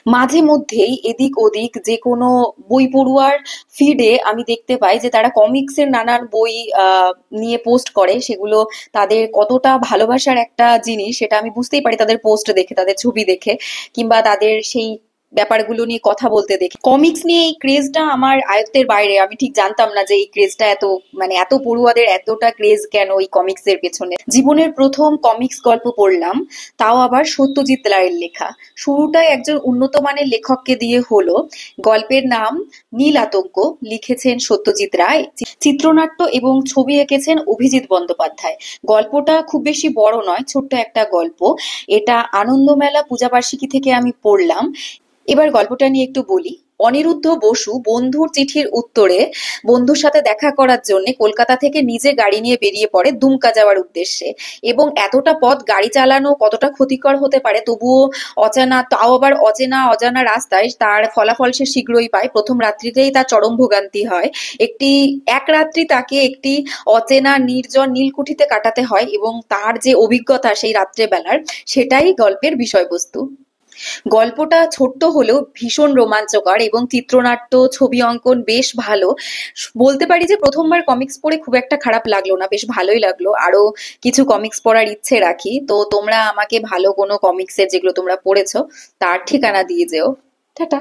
মাঝে মধ্যেই এদিক ওদিক যে কোনো বই পড়ুয়ার ফিডে আমি দেখতে পাই যে তারা কমিক্সের নানান বই নিয়ে পোস্ট করে। সেগুলো তাদের কতটা ভালোবাসার একটা জিনিস সেটা আমি বুঝতেই পারি তাদের পোস্ট দেখে, তাদের ছবি দেখে, কিংবা তাদের সেই ব্যাপারগুলো নিয়ে কথা বলতে দেখে। কমিক্স নিয়ে এই ক্রেজটা আমার আয়ত্তের বাইরে। আমি ঠিক জানতাম না যে এই ক্রেজটা এত, মানে এত পড়ুয়াদের এতটা ক্রেজ কেন এই কমিক্স এর পেছনে। জীবনের প্রথম কমিক্স গল্প পড়লাম, তাও আবার সত্যজিৎ রায়ের লেখা। শুরুটাই একজন উন্নত মানের লেখককে দিয়ে হলো। গল্পের নাম নীল আতঙ্ক, লিখেছেন সত্যজিৎ রায়, চিত্রনাট্য এবং ছবি এঁকেছেন অভিজিৎ বন্দ্যোপাধ্যায়। গল্পটা খুব বেশি বড় নয়, ছোট্ট একটা গল্প। এটা আনন্দমেলা পূজাবার্ষিকী থেকে আমি পড়লাম। এবার গল্পটা নিয়ে একটু বলি। অনিরুদ্ধ বসু বন্ধুর চিঠির উত্তরে বন্ধুর সাথে দেখা করার জন্য কলকাতা থেকে নিজে গাড়ি নিয়ে বেরিয়ে পড়ে দুমকা যাওয়ার উদ্দেশ্যে। এবং এতটা পথ গাড়ি চালানো কতটা ক্ষতিকর হতে পারে, তবুও অজানা, তাও আবার অচেনা অজানা রাস্তায় তার ফলাফল সে শীঘ্রই পায়। প্রথম রাত্রিতেই তার চরম ভোগান্তি হয়। এক রাত্রি তাকে একটি অচেনা নির্জন নীলকুঠিতে কাটাতে হয়, এবং তার যে অভিজ্ঞতা সেই রাত্রে বেলার, সেটাই গল্পের বিষয়বস্তু। গল্পটা ছোট্ট হলেও ভীষণ রোমাঞ্চকর, এবং চিত্রনাট্য, ছবি অঙ্কন বেশ ভালো। বলতে পারি যে প্রথমবার কমিক্স পড়ে খুব একটা খারাপ লাগলো না, বেশ ভালোই লাগলো। আরো কিছু কমিক্স পড়ার ইচ্ছে রাখি। তো তোমরা আমাকে ভালো কোনো কমিক্সের যেগুলো তোমরা পড়েছো তার ঠিকানা দিয়ে যেও। টাটা।